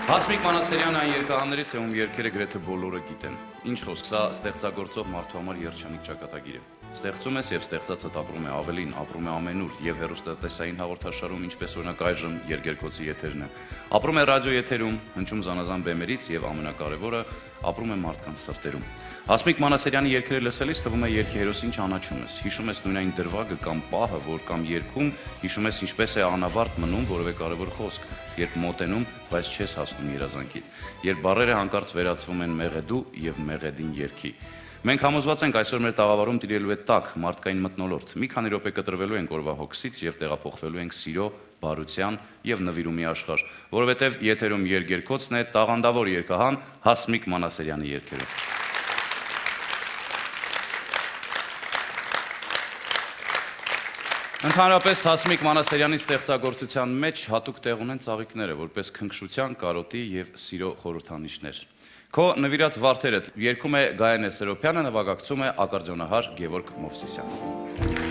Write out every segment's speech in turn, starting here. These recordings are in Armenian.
Հասմիկ Մանասերյանը այն երգահաններից է, ում երգերը գրեթե բոլորը գիտեն։ Ինչ խոսք, սա ստեղծագործող մարդու համար երջանիկ ճակատագիր է։ Ստեղծում ես եւ ստեղծածդ ապրում է ավելին, ապրում է ամենուր եւ հեռուստատեսային հաղորդաշարում, ինչպես օրինակ այժմ Երգերկոցի եթերն է։ Ապրում է ռադիո եթերում, հնչում զանազան բեմերից եւ ամենակարևորը ապրում է մարդկանց սրտերում։ Հասմիկ Մանասերյանի երգերը լսելիս թվում է երգի հերոսին ճանաչում ես, հիշում ես նույն այն դրվագը կամ պահը, որ կամ երգում, հիշում ես ինչպես է անավարտ մնում որևէ կարևոր խոսք, երբ մոտենում, բայց չես հասնում երազանքին, երբ բառերը հանկարծ վերածվում են մեղեդու եւ մեղեդին երգի։ Մենք համոզված ենք այսօր մեր տաղավարում տիրելու է տաք մարդկային մթնոլորտ։ Մի քանի րոպե կտրվելու ենք օրվա հոգսից եւ տեղափոխվելու ենք սիրո, բարության եւ նվիրումի աշխարհ, որովհետեւ եթերում Երգերկոցն է տաղանդավոր երգահան Հասմիկ Մանասերյանի երգերով։ Ընդհանրապես Հասմիկ Մանասերյանի ստեղծագործության մեջ հատուկ տեղ ունեն ծաղիկները, որպես քնքշության, կարոտի եւ սիրո խորհրդանիշներ։ Քո նվիրած վարդերդ երգում է Գայանե Սերոբյանը, նվագակցում է ակարդեոնահար Գևորգ Մովսիսյանը։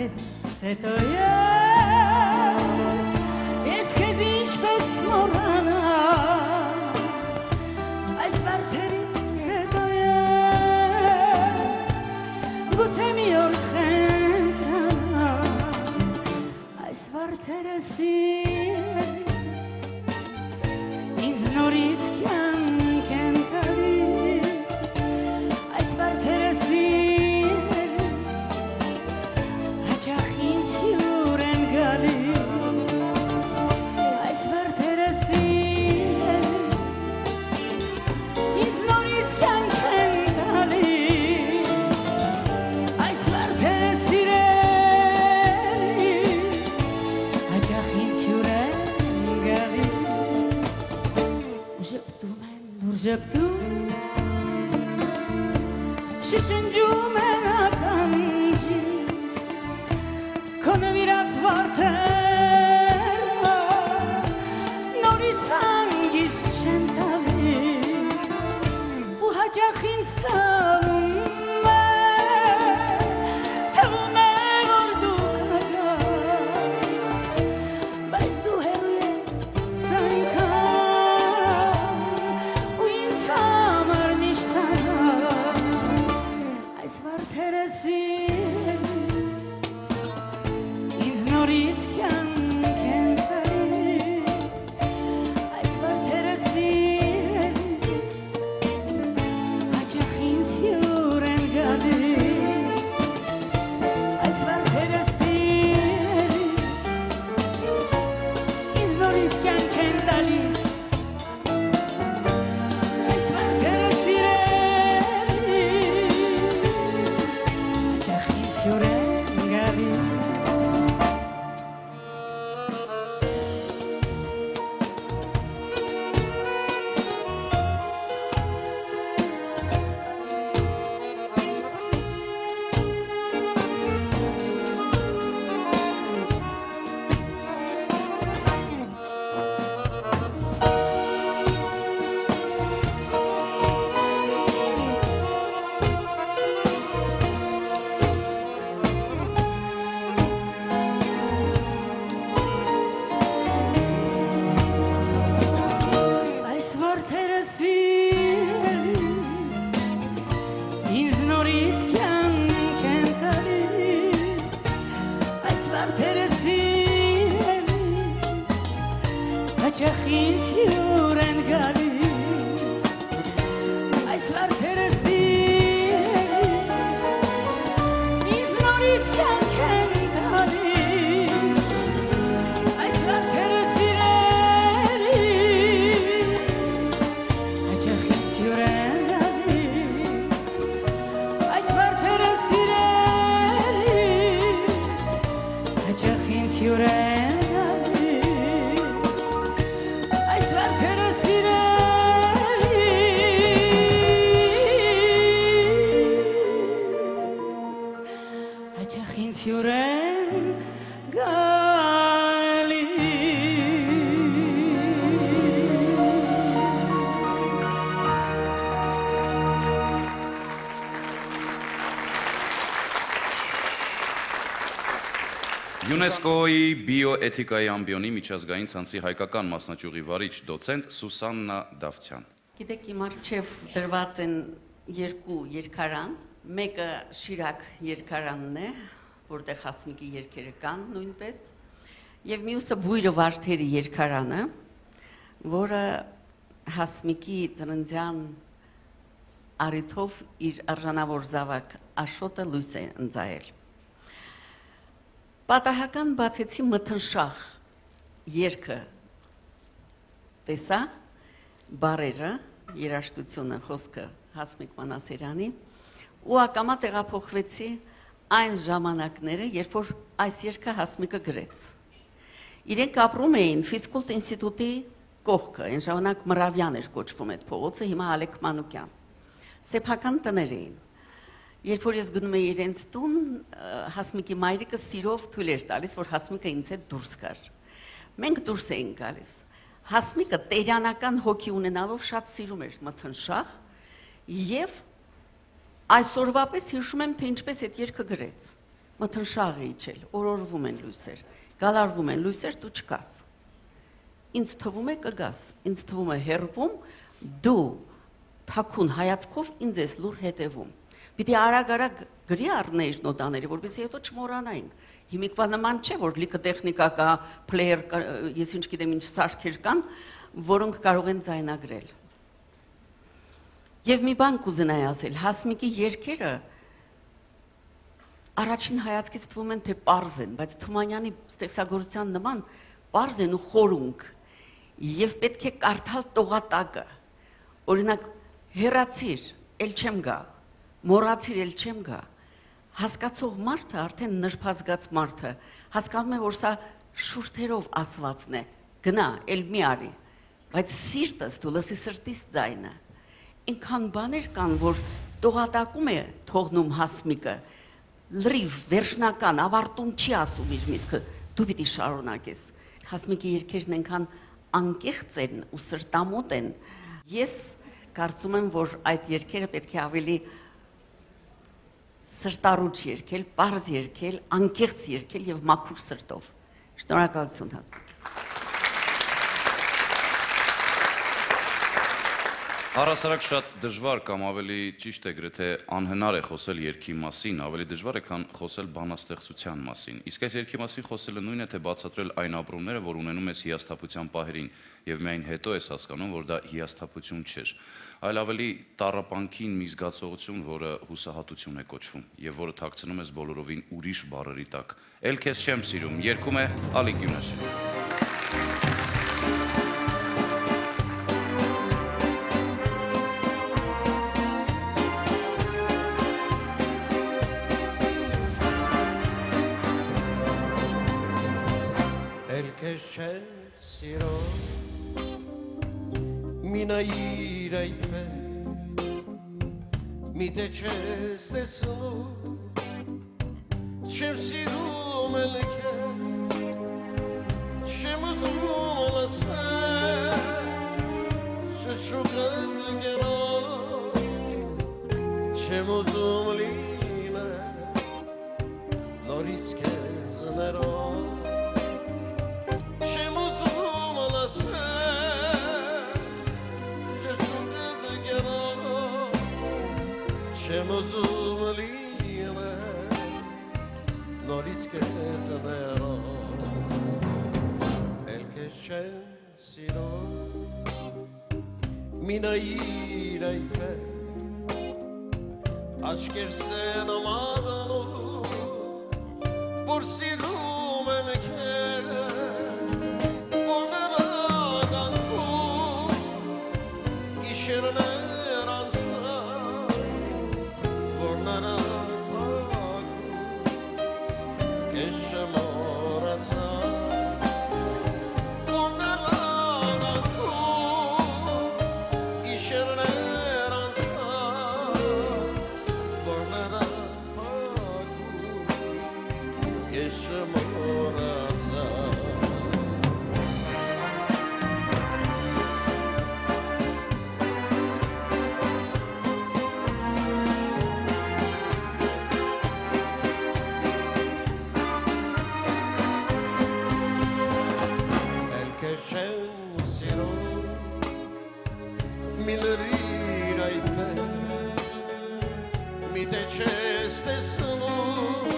It's ՅՈՒՆԵՍԿՕ-ի բիոէթիկայի ամբիոնի միջազգային ցանցի հայկական մասնաճյուղի վարիչ դոցենտ Սուսաննա Դավթյան։ Գիտեք, իմ առջև դրված են երկու երկարան, մեկը Շիրակ երկարանն է, որտեղ Հասմիկի երկերը կան նույնպես, եւ մյուսը Բույրը Վարդերի երկարանը, որը Հասմիկի ծննդյան առիթով իր արժանավոր զավակ Աշոտը լույս է ընծայել։ Պատահական բացեցի մթնշաղ երգը տեսա, բարերը, երաժշտությունը, խոսքը Հասմիկ Մանասերյանի, ու ակամա տեղափոխվեցի այն ժամանակները, երբ որ այս երգը Հասմիկը գրեց։ Իրենք ապրում էին Ֆիզկուլտ ինստիտուտի կողքը, այն ժամանակ Մռավյան էր կոչվում այդ փողոցը, հիմա Ալեք Մանուկյան։ Սեփական տներ էին։ Երբ որ ես գնում էի իրենց տուն, Հասմիկի մայրիկը սիրով թույլ էր տալիս, որ Հասմիկը ինձ հետ դուրս գար։ Մենք դուրս էինք գալիս։ Հասմիկը տերյանական հոգի ունենալով շատ սիրում էր մթնշաղ եւ այսօրվա պես հիշում եմ, թե ինչպես այդ երգը գրեց։ Մթնշաղը իջել, օրորվում են լույսեր, գալարվում են լույսեր, դու չկաս։ Ինձ թվում է կգաս, ինձ թվում է հեռվում, դու թաքուն հայացքով ինձ ես լուր հետևում։ Պիտի արագ-արագ գրի առնեիր նոտաները, որպեսզի հետո չմոռանայինք։ Հիմիկվա նման չէ, որ լիքը տեխնիկա կա, փլեյեր, ես ինչ գիտեմ, ինչ սարքեր կան, որոնք կարող են ձայնագրել։ Եվ մի բան կուզենայի ասել, Հասմիկի երգերը առաջին հայացքից թվում են, թե պարզ են, բայց Թումանյանի ստեղծագործության նման պարզ են ու խորունկ, եւ պետք է կարդալ տողատակը։ Օրինակ, հեռացիր, էլ չեմ գա, մոռացիր, էլ չեմ գա։ Հասկացող մարդը, արդեն նրբազգաց մարդը, հասկանում է, որ սա շուրթերով ասվածն է, գնա, էլ մի արի, բայց սիրտս դու լսի սրտիս ձայնը։ Ինքան բաներ կան, որ տողատակում է թողնում Հասմիկը, լրիվ, վերջնական, ավարտում չի ասում իր միտքը, դու պիտի շարունակես։ Հասմիկի երգերն այնքան անկեղծ են ու սրտամոտ են։ Ես կարծում եմ, որ այդ երգերը պետք է ավելի սրտառուչ երգել, պարզ երգել, անկեղծ երգել եւ մաքուր սրտով։ Շնորհակալություն Հասմիկ։ Առհասարակ շատ դժվար կամ ավելի ճիշտ է գրեթե անհնար է խոսել երգի մասին, ավելի դժվար է, քան խոսել բանաստեղծության մասին։ Իսկ այս երգի մասին խոսելը նույնն է, թե բացատրել այն ապրումները, որ ունենում ես հիասթափության պահերին, եւ միայն հետո ես հասկանում, որ դա հիասթափություն չէր, այլ ավելի տառապանքին մի զգացողություն, որը հուսահատություն է կոչվում եւ որը թաքցնում ես բոլորովին ուրիշ բառերի տակ։ Էլ քեզ չեմ սիրում, երգում է Ալիկ Գյունաշյանը։ Minayir aype mi de çestesunu çevsirum elke çemuzum olasa şu gana çemuzum lime noriz keznero Çemuzum lime noriz keznero el keşen sino minayir aype aşk ersen amadan olur bursilum emkere oneradan ku işerine Yaşamam չեն սիրում մի լրիր այդպես մի թե չես տեսնում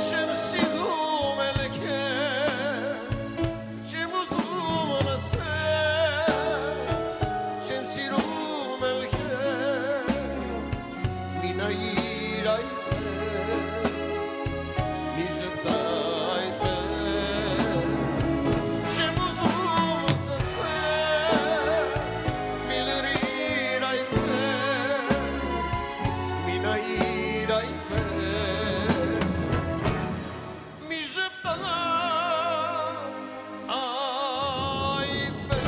չեմ սիրում էլ քեզ չեմ ուզում անասել չեմ սիրում էլ քեզ մի նայիր այդպես մի ժպտա այդպես չեմ ուզում ասացել մի լրիր այդպես մի նայիր այդպես մի ժպտա այդպես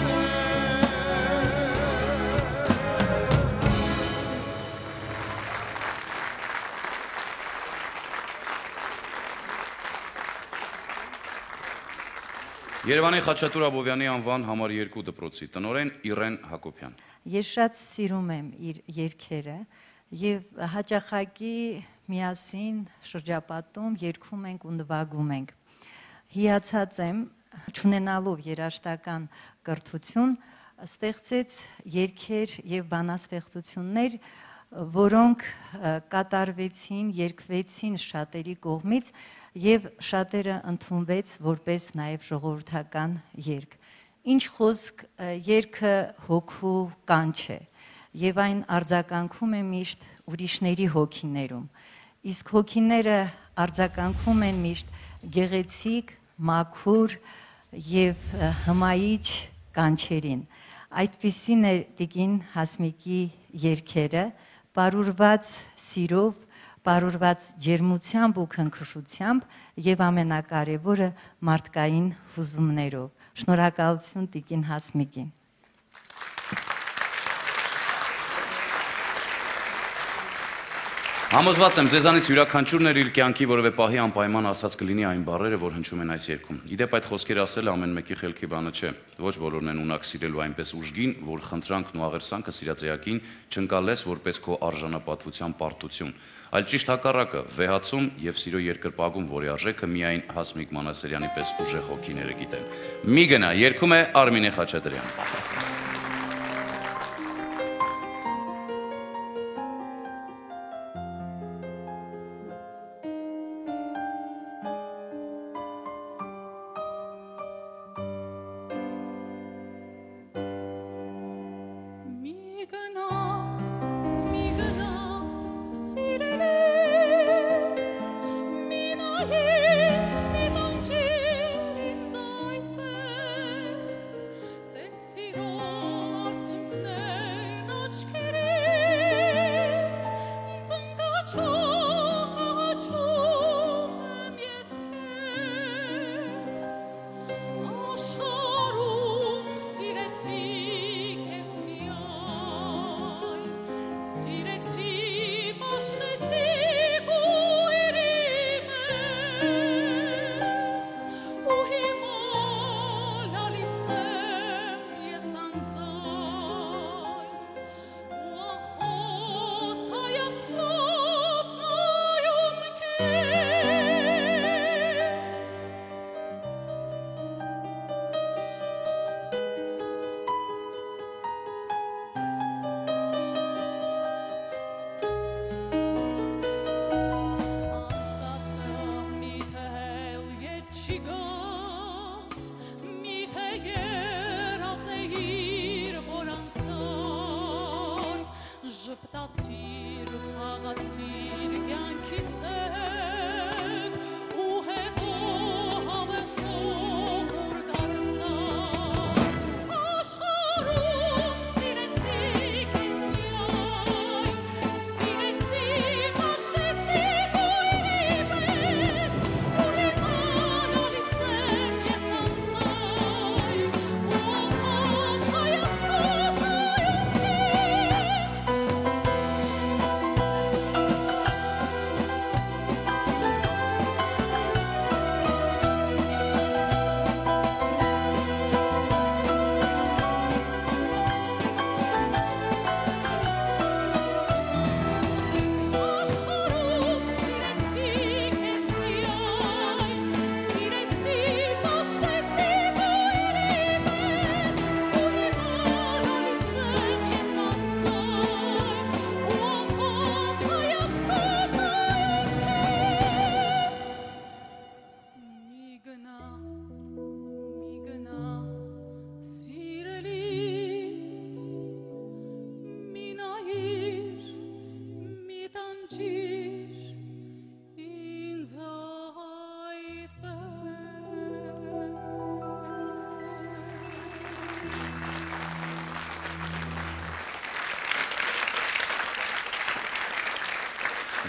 Երևանի Խաչատուր Աբովյանի անվան համար 2 դպրոցի տնօրեն Իրեն Հակոբյան։ Ես շատ սիրում եմ իր երգերը եւ հաճախակի միասին շրջապատում երգում ենք ու նվագում ենք։ Հիացած եմ չունենալով երաժշտական կրթություն ստեղծեց երգեր եւ բանաստեղծություններ, որոնք կատարվեցին, երգվեցին շատերի կողմից եւ շատերը ընդունվեց որպես նաեւ ժողովրդական երգ։ Ինչ խոսք երգը հոգու կանչ է եւ այն արձագանքում է միշտ ուրիշների հոգիներում։ Իսկ հոգիները արձագանքում են միշտ գեղեցիկ, մաքուր եւ հմայիչ կանչերին։ Այդպիսին է Տիկին Հասմիկի երգերը, պարուրված սիրով, պարուրված ջերմությամբ ու քնքշությամբ եւ ամենակարևորը մարդկային հուզումներով։ Շնորհակալություն Տիկին Հասմիկին։ Համոզված եմ, ձեզանից յուրաքանչյուրն իր կյանքի որևէ պահի անպայման ասած կլինի այն բառերը, որ հնչում են այս երգում։ Իդեպ այդ խոսքերը ասելը ամեն մեկի խելքի բանը չէ։ Ոչ բոլորն են ունակ սիրելու այնպես ուժգին, որ խնդրանքն ու աղերսանքը սիրած էակին չընկալես որպես քո արժանապատվության պարտություն, այլ ճիշտ հակառակը, վեհացում եւ սիրո երկրպագում, որի արժեքը միայն Հասմիկ Մանասերյանի պես ուժեղ հոգիները գիտեն։ Մի գնա, երգում է Արմինե Խաչատրյան։ This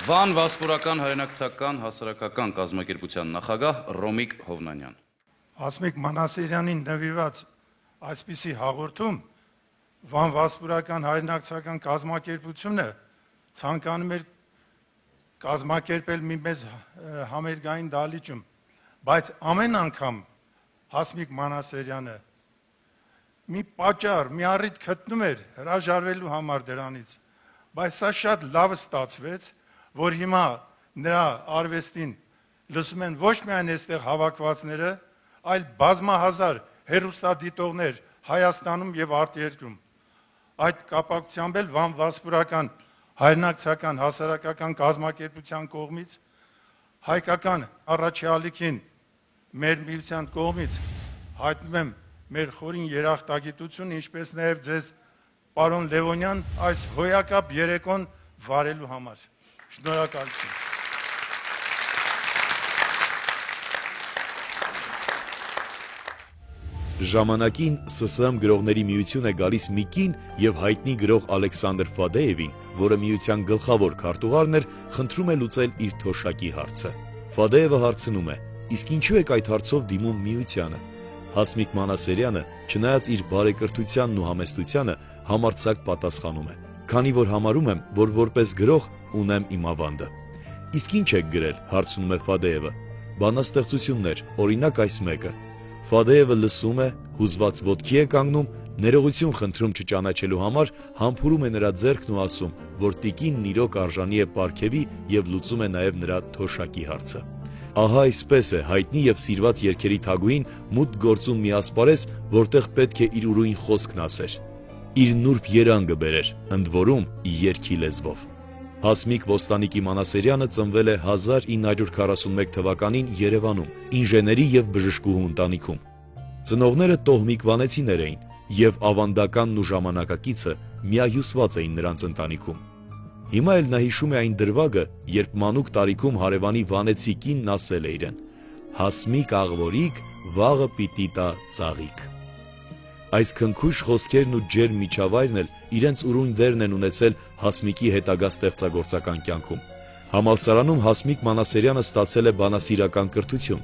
Վան Վասպուրական հայրենակցական հասարակական կազմակերպության նախագահ Ռոմիկ Հովնանյան։ Հասմիկ Մանասերյանին նվիրված այսպիսի հաղորդում Վան Վասպուրական հայրենակցական կազմակերպությունը ցանկանում էր կազմակերպել մի մեծ համերգային դահլիճում, բայց ամեն անգամ Հասմիկ Մանասերյանը մի պատճառ, մի առիթ գտնում էր հրաժարվելու համար դրանից, բայց սա շատ լավ ստացվեց, որ հիմա նրա արվեստին լսում են ոչ միայն այստեղ հավաքվածները, այլ բազմահազար հեռուստադիտողներ Հայաստանում եւ արտերկրում։ Այդ կապակցությամբ էլ Վան Վասպուրական հայրենակցական հասարակական կազմակերպության կողմից հայկական առաջալիքին մեր միության կողմից հայտնում եմ մեր խորին երախտագիտություն, ինչպես նաև ձեզ պարոն Լևոնյան այս հոյակապ երեկոն վարելու համար։ Շնորհակալություն։ Ժամանակին ՍՍՄ գրողների միություն է գալիս մի կին եւ հայտնի գրող Ալեքսանդր Ֆադեևին, որը միության գլխավոր քարտուղարն էր, խնդրում է լուծել իր թոշակի հարցը։ Ֆադեևը հարցնում է. իսկ ինչու եք այդ հարցով դիմում միությանը։ Հասմիկ Մանասերյանը, չնայած իր բարեկրթությանն ու համեստությանը, համարձակ պատասխանում է. քանի որ համարում եմ, որ որպես գրող ունեմ իմ ավանդը։ Իսկ ինչ եք գրել, հարցնում է Ֆադեևը։ Բանաստեղծություններ, օրինակ այս մեկը։ Ֆադեևը լսում է, հուզված ոտքի է կանգնում, ներողություն խնդրում չճանաչելու համար, համբուրում է նրա ձեռքն ու ասում, որ տիկինն իրոք արժանի է պարգևի եւ լուծում է նաեւ նրա թոշակի հարցը։ Ահա այսպես է հայտնի եւ սիրված երգերի թագուհին մուտք գործում մի ասպարեզ, որտեղ պետք է իր ուրույն խոսքն ասեր։ Իր նուրբ երանգը բերեր, ընդ որում երգի լեզվով։ Հասմիկ Ոստանիկի Մանասերյանը ծնվել է 1941 թվականին Երևանում, ինժեների եւ բժշկուհու ընտանիքում։ Ծնողները տոհմիկ վանեցիներ էին եւ ավանդականն ու ժամանակակիցը միահյուսված էին նրանց ընտանիքում։ Հիմա էլ նա հիշում է այն դրվագը, երբ մանուկ տարիքում հարևանի վանեցի կինն ասել է իրեն. «Հասմիկ աղվորիկ, վաղը պիտի տա ծաղիկ»։ Այս քնքուշ խոսքերն ու ջերմ միջավայրն էլ իրենց ուրույն դերն են ունեցել Հասմիկի հետագա ստեղծագործական կյանքում։ Համալսարանում Հասմիկ Մանասերյանը ստացել է բանասիրական կրթություն։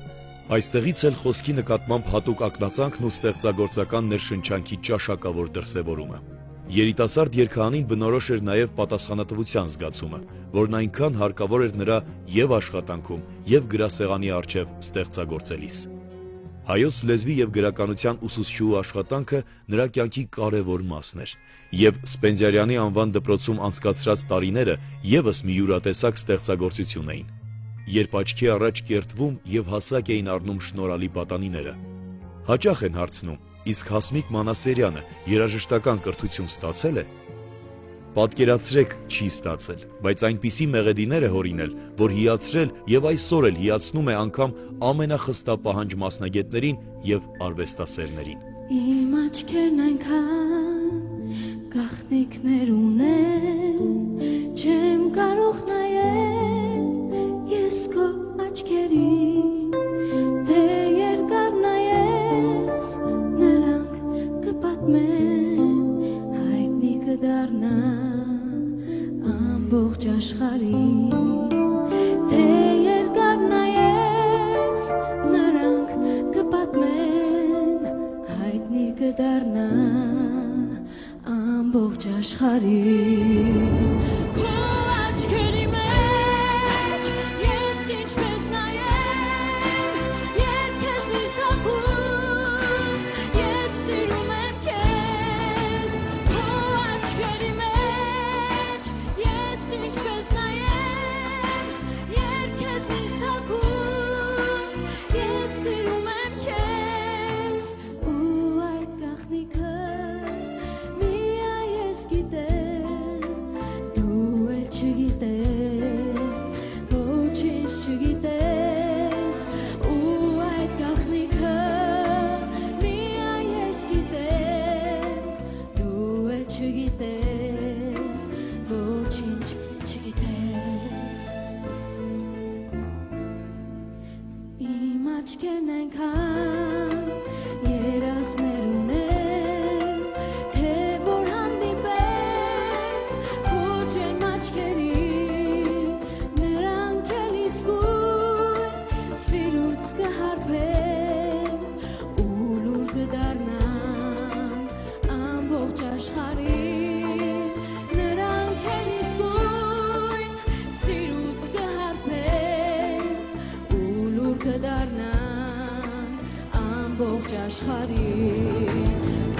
Այստեղից էլ խոսքի նկատմամբ հատուկ ակնածանքն ու ստեղծագործական ներշնչանքի ճաշակավոր դրսևորումը։ Երիտասարդ երգահանին բնորոշ էր նաև պատասխանատվության զգացումը, որն այնքան հարկավոր էր նրա եւ աշխատանքում, եւ գրասեղանի առջև ստեղծագործելիս։ Հայոց լեզվի եւ գրականության ուսուցչուհու աշխատանքը նրա կյանքի կարևոր մասն էր, եւ Սպենդիարյանի անվան դպրոցում անցկացրած տարիները եւս մի յուրատեսակ ստեղծագործություն էին։ Երբ աչքի առաջ կերտվում եւ հասակ էին առնում շնորհալի պատանիները։ Հաճախ են հարցնում. իսկ Հասմիկ Մանասերյանը երաժշտական կրթություն ստացել է։ Պատկերացրեք, չի ստացել, բայց այնպիսի մեղեդիներ է հորինել, որ հիացրել եւ այսօր էլ հիացնում է անգամ ամենախստապահանջ մասնագետներին եւ արվեստասերներին։ Իմ աչքերն այնքան գաղտնիքներ ունեն, չեմ կարող նայել ես քո աչքերին, թե երկար նայես նրանք կպատմեն, հայտնի կդառնա ամբողջ աշխարհին, թե երկար նայես նրանք կպատմեն, հայտնի կդառնա ամբողջ աշխարհին։ Քո աչքերի մեջ ես ինչպես նայեմ, երբ քեզ նիզակում, ես սիրում եմ քեզ։ Քո աչքերի մեջ ես ինչպես նայեմ, երբ քեզ նիզակում, ես սիրում եմ քեզ։ Ու այդ գաղտնիքը միայն ես գիտեմ, դու էլ չգիտես։ ամբողջ աշխարհին նրանք են իսկույն սիրուց կհարբեն ու լուր կդառնան ամբողջ աշխարհին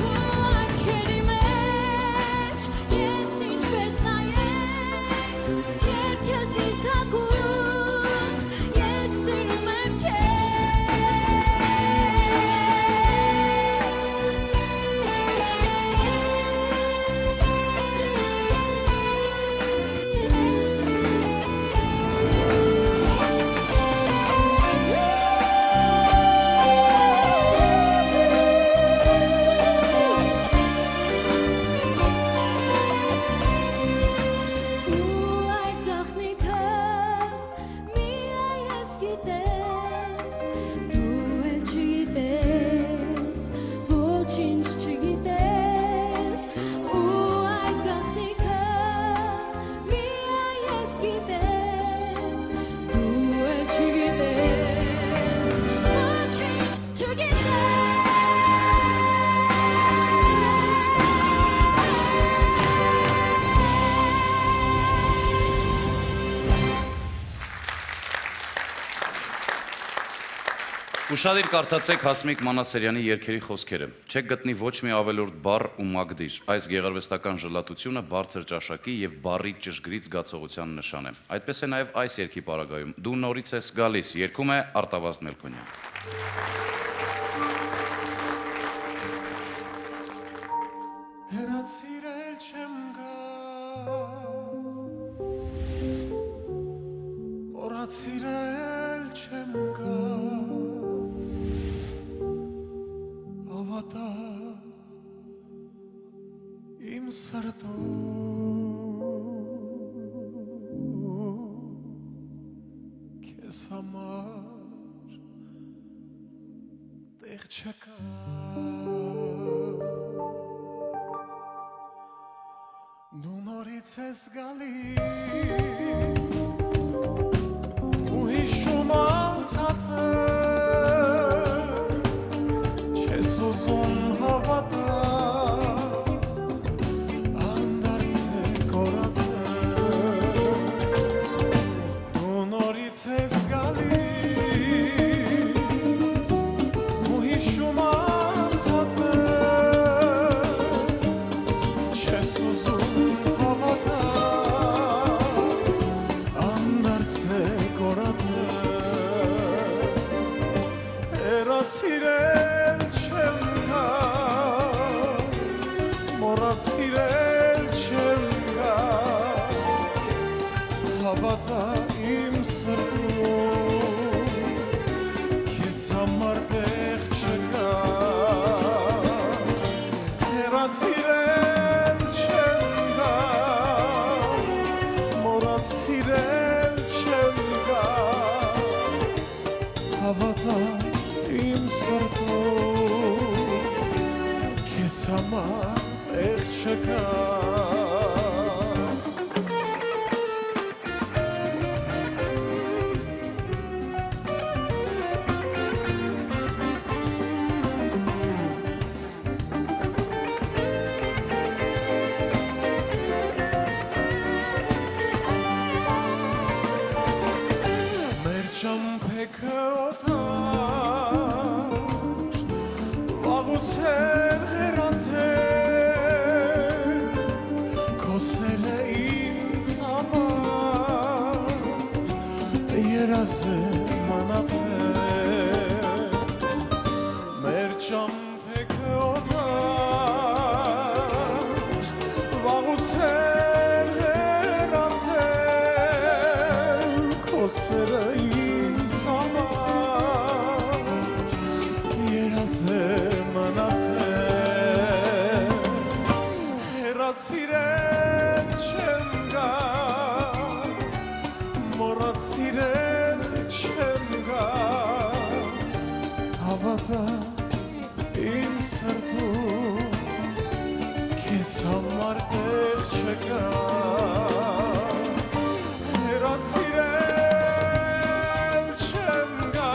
քո աչքերի մեջ ես ինչպես նայեմ երբ քեզ նիստակում ես սիրում եմ Ուշադիր կարդացեք Հասմիկ Մանասերյանի երգերի խոսքերը։ Չեք գտնի ոչ մի ավելորդ բառ ու մագդիր։ Այս գեղարվեստական ժլատությունը բարձր ճաշակի եւ բառի ճշգրիտ զգացողության նշան է։ Այդպես է նաեւ այս երգի պարագայում։ Դու նորից ես գալիս, երգում է Արտավազդ Մելքոնյան։ Հեռացիրել չեմ գա Մոռացիրել չեմ գա Ավատա իմ սրտում Քեզ համար տեղ չկա Դու նորից ես գալիս ու հիշում անցածը Չես ուզում հավատալ անդարձ է կորացել Դու նորից ես գալիս ու հիշում անցածը Չես ուզում Հեռացիրել չեմ գա, մոռացիրել չեմ գա, հավատա իմ սրտում, քեզ համար տեղ չկա, հեռացիրել չեմ գա, մոռացիրել չեմ գա, հավատա իմ սրտում քեզ համար տեղ չկա մեր ճամփեքը Վաղուցել հեռացել, քոսել է ինձ համար, երազել մանացել, մեր ճամփեքը օտար, վաղուցել հեռացել, քոսել է ինձ համար, երազել Հեռացիրել չեմ գա, մոռացիրել չեմ գա, հավատա իմ սրտում, քեզ համար տեղ չկա, հեռացիրել չեմ գա,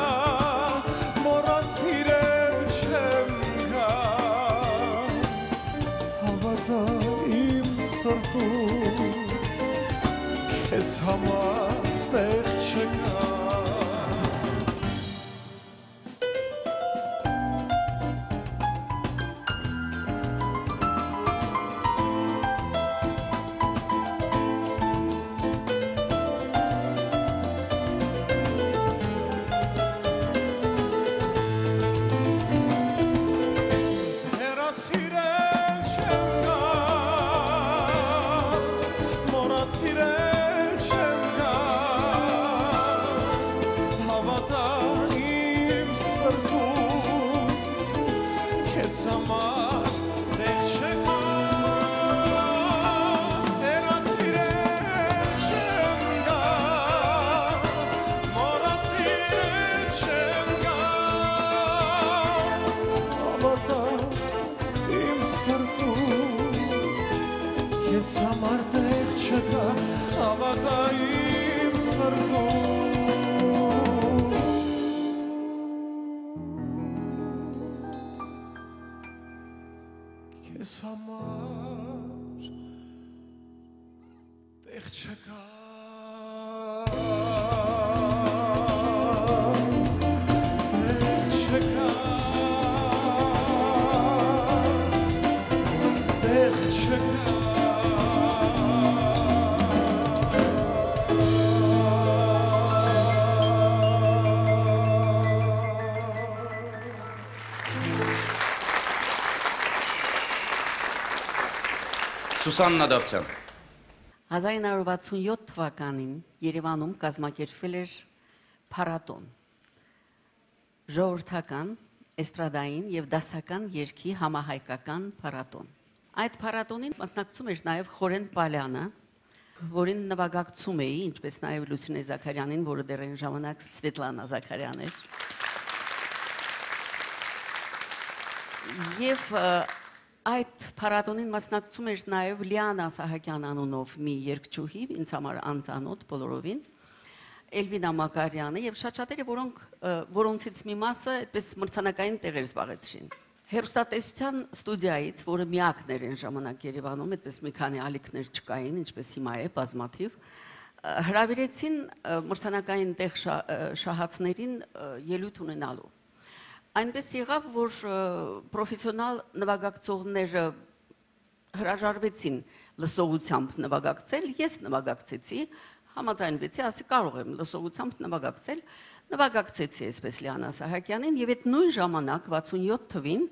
մոռացիրել չեմ գա, հավատա սրտում քեզ համար տեղ չկա Սուսաննա Դավթյան 1967 թվականին Երևանում կազմակերպվել էր փառատոն ժողովրդական, էստրադային եւ դասական երգի համահայկական փառատոն։ Այդ փառատոնին մասնակցում էր նաեւ Խորեն Պալյանը, որին նվագակցում էի, ինչպես նաեւ Լուսինե Զաքարյանին, որը դեռ այն ժամանակ Սվետլանա Զաքարյանն էր։ Եվ այդ փառատոնին մասնակցում էր նաև Լիանա Սահակյան անունով մի երգչուհի, ինձ համար անծանոթ բոլորովին, Էլվինա Մակարյանը եւ շատ-շատերը, որոնցից մի մասը այդպես մրցանակային տեղեր զբաղեցրին։ Հերոստատեսության ստուդիայից, որը միակն էր այն ժամանակ Երևանում, այդպես մի քանի ալիքներ չկային, ինչպես հիմա է, բազմաթիվ, հրավիրեցին մրցանակային տեղ շահածներին ելույթ ունենալու։ Այնպես եղավ, որ պրոֆեսիոնալ նվագակցողները հրաժարվեցին լսողությամբ նվագակցել, ես նվագակցեցի, համաձայնվեցի, ասի կարող եմ լսողությամբ նվագակցել, նվագակցեցի այսպես Լիանա Սահակյանին եւ այդ նույն ժամանակ 67 թվին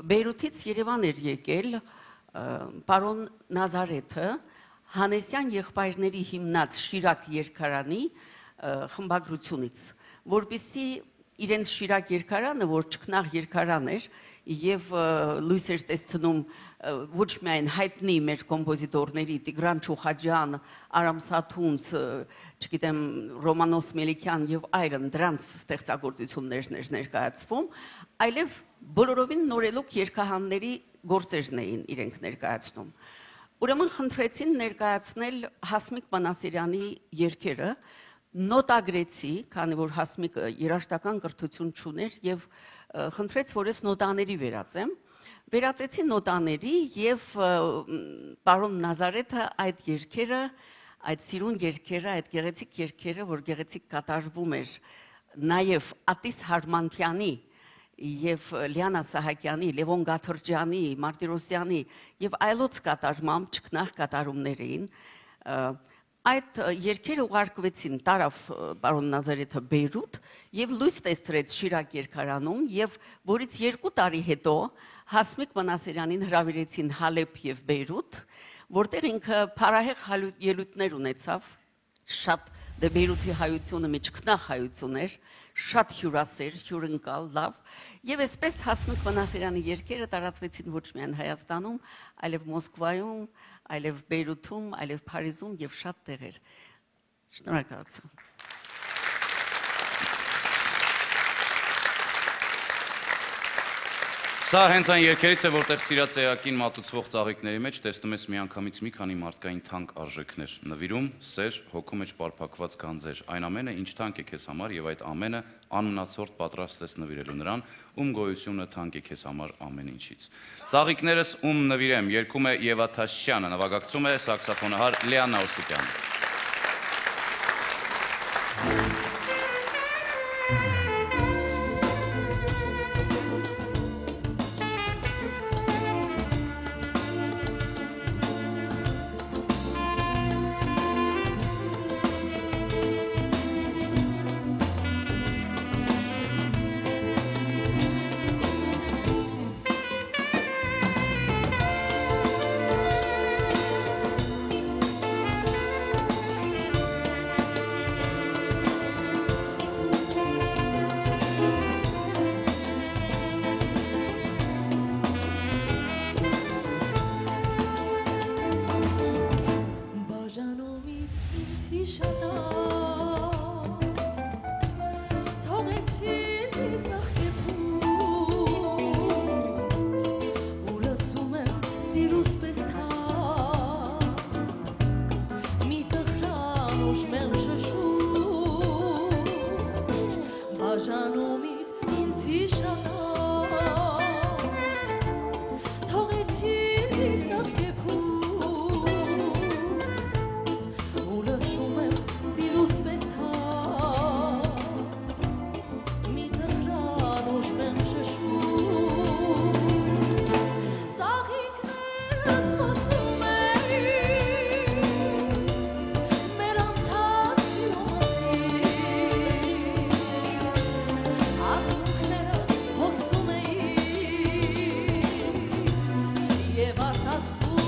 Բեյրութից Երևան էր եկել պարոն Նազարեթը Հանեսյան եղբայրների հիմնած Շիրակ երգարանի խմբագրությունից, որպեսզի իրենց Շիրակ երգարանը, որ ճկնաղ երգարան էր եւ լույս էր տեսնում ոչ միայն հայտնի մեր կոմպոզիտորների Տիգրան Չուխաջյան, Արամ Սաթունց, չգիտեմ Ռոմանոս Մելիքյան եւ այլն դրանց ստեղծագործություններն էր ներկայացվում, այլև բոլորովին նորելուկ երգահանների գործերն էին իրենք ներկայացնում։ Ուրեմն խնդրեցին ներկայացնել Հասմիկ Մանասերյանի երգերը, նոտագրեցի, քանի որ Հասմիկը երաժշտական կրթություն չուներ եւ խնդրեց, որ ես նոտաների վերածեմ։ Վերածեցի նոտաների եւ պարոն Նազարեթը այդ երգերը, այդ սիրուն երգերը, այդ գեղեցիկ երգերը, որ գեղեցիկ կատարվում էր նաեւ Ատիս Հարմանթյանի եւ Լիանա Սահակյանի, Լևոն Գաթրջյանի, Մարտիրոսյանի եւ այլոց կատարմամբ ճկնաղ կատարումներ էին։ Այդ երգերը ուղարկվեցին տարավ պարոն Նազարեթը Բեյրութ եւ լույս տեսրեց Շիրակ երգարանում եւ որից 2 տարի հետո Հասմիկ Մանասերյանին հրավիրեցին Հալեբ եւ Բեյրութ, որտեղ ինքը փառահեղ ելույթներ ունեցավ, շատ դե Բեյրութի հայությունը մի ճկնաղ հայություն էր, շատ հյուրասեր, հյուրընկալ, լավ, եւ այսպես Հասմիկ Մանասերյանի երգերը տարածվեցին ոչ միայն Հայաստանում, այլև Մոսկվայում, այլև Բեյրութում, այլև Փարիզում եւ շատ տեղեր։ Շնորհակալություն։ Սա հենց այն երգերից է, որտեղ սիրած էակին մատուցվող ծաղիկների մեջ տեսնում ես միանգամից մի քանի մարդկային թանկ արժեքներ, նվիրում, սեր, հոգու մեջ պարփակված գանձեր, այն ամենը, ինչ թանկ է քեզ համար, եւ այդ ամենը անմնացորդ պատրաստ ես նվիրելու նրան, ում գոյությունը թանկ է քեզ համար ամեն ինչից։ Ծաղիկներս ում նվիրեմ, երգում է Եվա Թաշչյանը, նվագակցում է սաքսոֆոնահար Լիանա Օսիպյանը։ Եվ արտասվում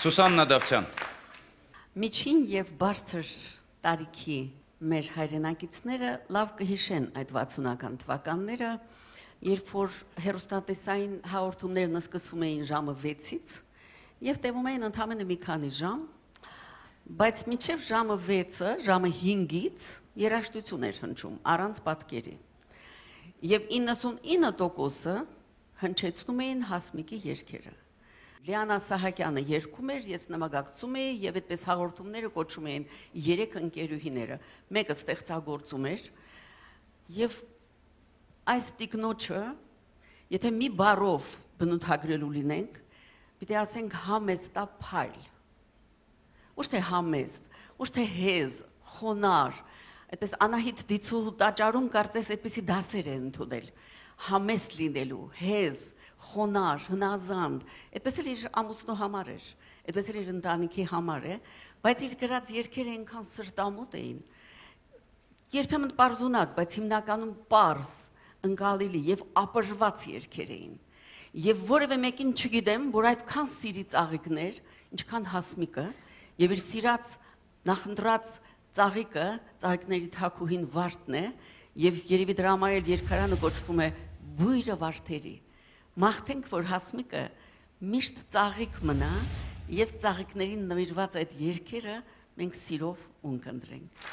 Սուսան Նադավցյան։ Միջին եւ բարձր տարիքի մեր հայրենակիցները լավ կհիշեն այդ 60-ական թվականները, երբ որ հեռուստատեսային հաղորդումներն սկսվում էին ժամը 6-ից եւ տևում էին ընդամենը մի քանի ժամ, բայց մինչեւ ժամը 6-ը, ժամը 5-ից երաժշտություն էր հնչում առանց պատկերի։ Եվ 99%-ը հնչեցնում էին Հասմիկի երգերը։ Լիանա Սահակյանը երգում էր, ես նվագակցում էի եւ այդպես հաղորդումները կոչում էին 3 ընկերուհիները։ Մեկը ստեղծագործում էր եւ այս տիկնոջը, եթե մի բառով բնութագրելու լինենք, պիտի ասենք համեստափայլ։ Ոչ թե համեստ, ոչ թե հեզ, խոնար, այդպես Անահիտ Դիցու տաճարում կարծես այդպիսի դասեր են ընդունել։ Համեստ լինելու, հեզ, խոնար, հնազանդ, այդպես էլ իր ամուսնու համար էր, այդպես էլ իր ընտանիքի համար է, բայց իր գրած երգերը այնքան սրտամոտ էին, երբեմն պարզունակ, բայց հիմնականում պարզ, ընկալելի եւ ապժված երգեր էին։ Եվ որևէ մեկին չգիտեմ, որ այդքան սիրի ծաղիկներ, ինչքան Հասմիկը, եւ իր սիրած նախընտրած ծաղիկը, ծաղիկների թակուհին Վարդն է, եւ երևի դրա համար էլ երգարանը կոչվում է Բույրը Վարդերի։ Մաղթենք, որ Հասմիկը միշտ ծաղիկ մնա եւ ծաղիկներին նվիրված այդ երգերը մենք սիրով ունկնդրենք։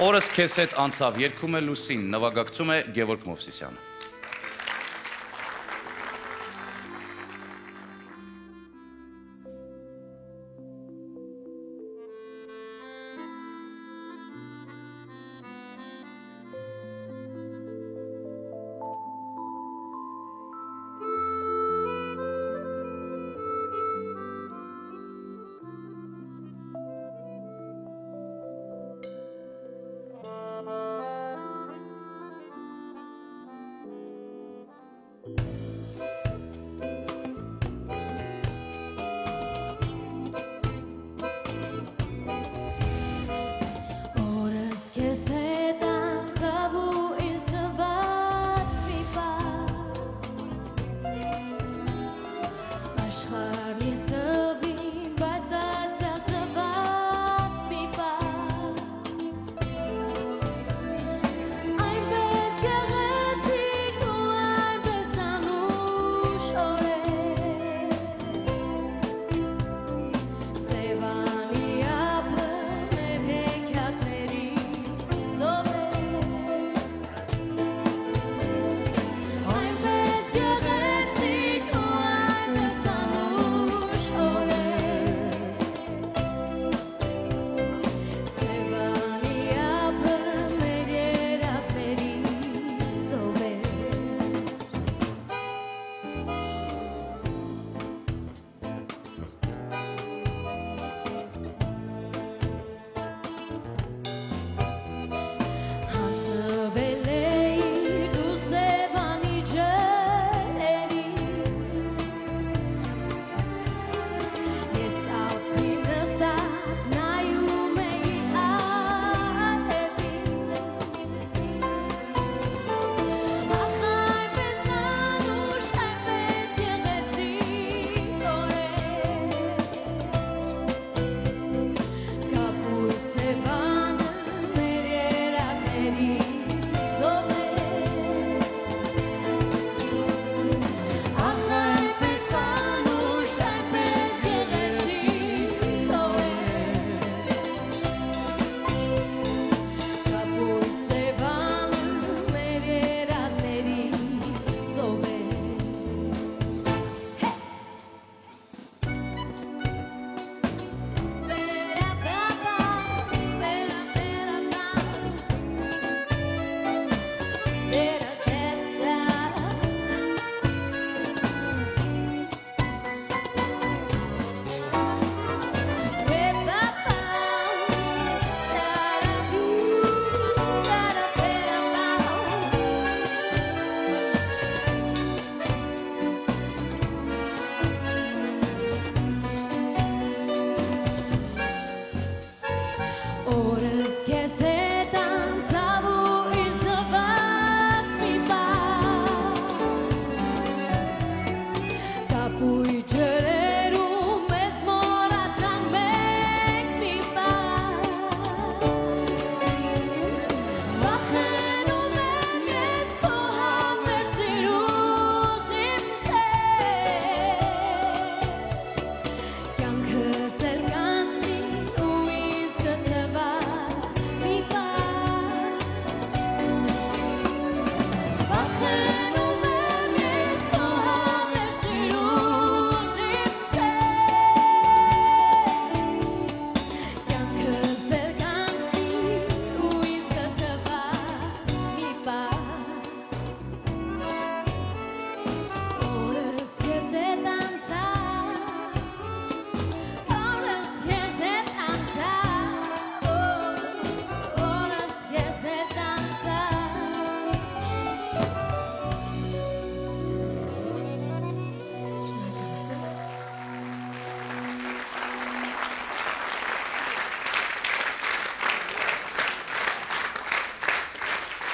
Օրս քեզ հետ անցավ, երգում է Լուսին, նվագակցում է Գևորգ Մովսիսյանը։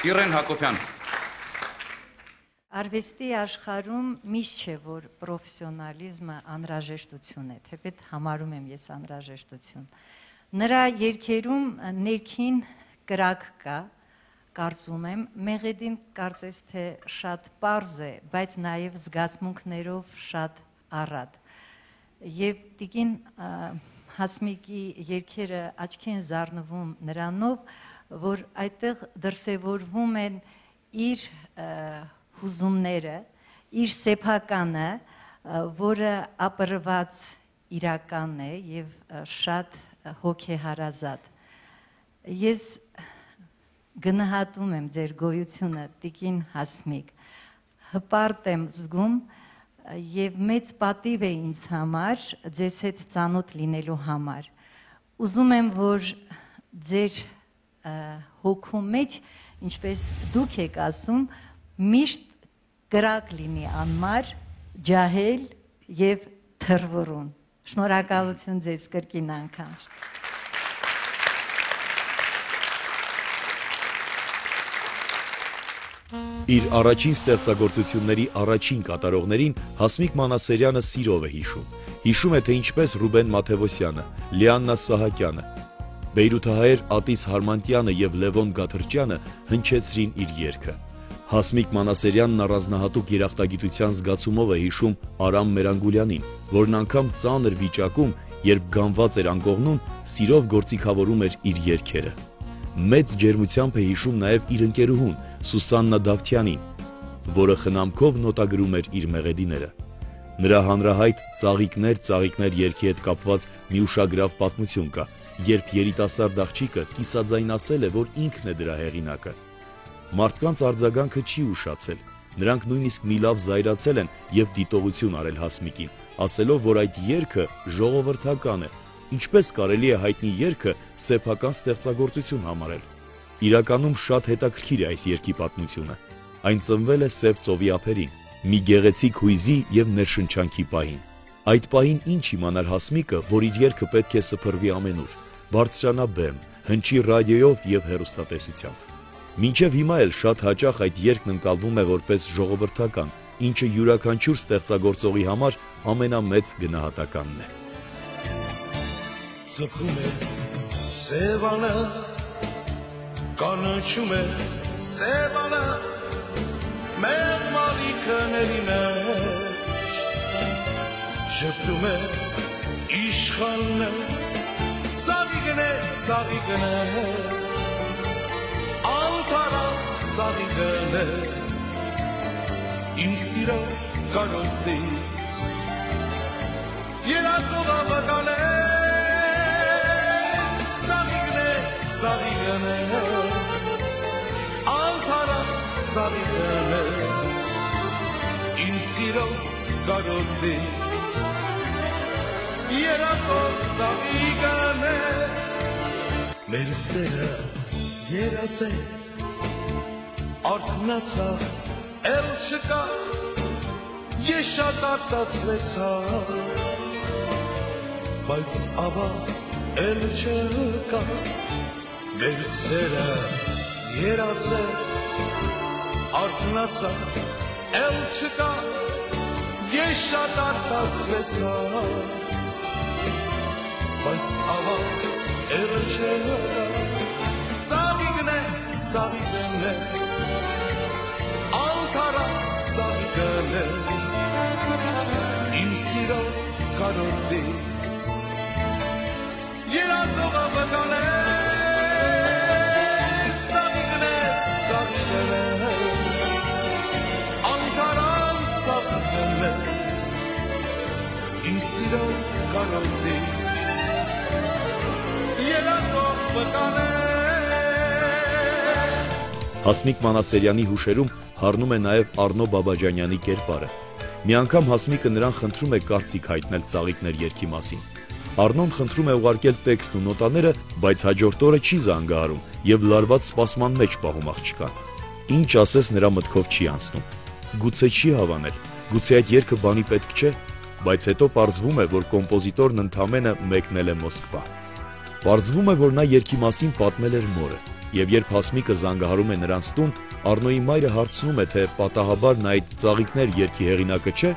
Կիրեն Հակոբյան։ Արվեստի աշխարհում միշտ չէ, որ պրոֆեսիոնալիզմը անհրաժեշտություն է, թեպետ համարում եմ ես անհրաժեշտություն։ Նրա երգերում ներքին կրակ կա, կարծում եմ, Մեղեդին կարծես թե շատ պարզ է, բայց նաև զգացմունքներով շատ առատ։ Եվ տիկին Հասմիկի երգերը աչքի են զարնվում նրանով, որ այդտեղ դրսևորվում են իր հուզումները, իր սեփականը, որը ապրված իրական է եւ շատ հոգեհարազատ։ Ես գնահատում եմ ձեր գոյությունը, տիկին Հասմիկ, հպարտ եմ զգում եւ մեծ պատիվ է ինձ համար ձեզ հետ ծանոթ լինելու համար։ Ուզում եմ, որ ձեր հոգու մեջ, ինչպես դուք եք ասում, միշտ կրակ լինի անմար, ջահել եւ թռվռուն։ Շնորհակալություն ձեզ կրկին անգամ։ Իր առաջին ստեղծագործությունների առաջին կատարողներին Հասմիկ Մանասերյանը սիրով է հիշում։ Հիշում է, թե ինչպես Ռուբեն Մաթևոսյանը, Լիաննա Սահակյանը, բեյրութահայեր Ատիս Հարմանտյանը եւ Լևոն Գաթրճյանը հնչեցրին իր երգը։ Հասմիկ Մանասերյանն առանձնահատուկ երախտագիտության զգացումով է հիշում Արամ Մերանգուլյանին, որն անգամ ծանր վիճակում, երբ գանված էր անկողնում, սիրով գործիքավորում էր իր երգերը։ Մեծ ջերմությամբ է հիշում նաև իր ընկերուհուն Սուսաննա Դավթյանին, որը խնամքով նոտագրում էր իր մեղեդիները։ Նրա հանրահայտ ծաղիկներ երգի հետ կապված մի ուշագրավ պատմություն կա, երբ երիտասարդ աղջիկը կիսաձայնասել է, որ ինքն է դրա հեղինակը։ Մարդկանց արձագանքը չի ուշացել, նրանք նույնիսկ մի լավ զայրացել են եւ դիտողություն արել Հասմիկին, ասելով, որ այդ երգը ժողովրդական է, ինչպես կարելի է հայտնի երգը սեփական ստեղծագործություն համարել։ Իրականում շատ հետաքրքիր է այս երգի պատմությունը։ Այն ծնվել է Սև ծովի ափերին, մի գեղեցիկ հույզի եւ ներշնչանքի պահին։ Այդ պահին ինչ իմանար Հասմիկը, որ իր երգը պետք է սփռվի ամենուր, բարձրանա բեմ, հնչի ռադիոյով եւ հեռուստատեսությամբ։ Մինչև հիմա էլ շատ հաճախ այդ երգն ընկալվում է որպես ժողովրդական, ինչը յուրաքանչյուր ստեղծագործողի համար ամենամեծ գնահատականն է։ Ծփում է սևանը, կանաչում է սևանը, մեր մարիքների մեջ, ժպտում է իշխանն, ծաղիկն է, անտարա ծաղիկն է, իմ սիրո կարոտից, երազող ավական է, ծաղիկն է, անտարա ծաղիկն է, իմ սիրո կարոտից, երազող ծաղիկն է, մեր սերը երազ է, արթնացա, էլ չկա, ես շատ արտասվեցա, բայց ավակ էլ չկա, մեր սերը երազ է, արթնացա, էլ չկա, ես շատ արտասվեցա, բայց ավակ էլ չկա, ծաղիկն է, անտարա ծաղիկն է, իմ սիրո կարոտից, երազող ավական է, ծաղիկն է, անտարա ծաղիկն է, իմ սիրո կարոտից, երազող ավական է։ Հասմիկ Մանասերյանի հուշերում հառնում է նաև Արնո Բաբաջանյանի կերպարը։ Մի անգամ Հասմիկը նրան խնդրում է կարծիք հայտնել ծաղիկներ երգի մասին։ Արնոն խնդրում է ուղարկել տեքստն ու նոտաները, բայց հաջորդ օրը չի զանգահարում եւ լարված սպասման մեջ պահում աղջկան։ Ինչ ասես նրա մտքով չի անցնում։ Գուցե չի հավանել, գուցե այդ երգը բանի պետք չէ, բայց հետո պարզվում է, որ կոմպոզիտորն ընդամենը մեկնել է Մոսկվա։ Պարզվում է, որ նա երգի մասին պատմել էր մորը։ Եվ երբ Հասմիկը զանգահարում է նրանց տուն, Առնոյի մայրը հարցնում է, թե պատահաբար նա այդ ծաղիկներ երգի հեղինակը չէ,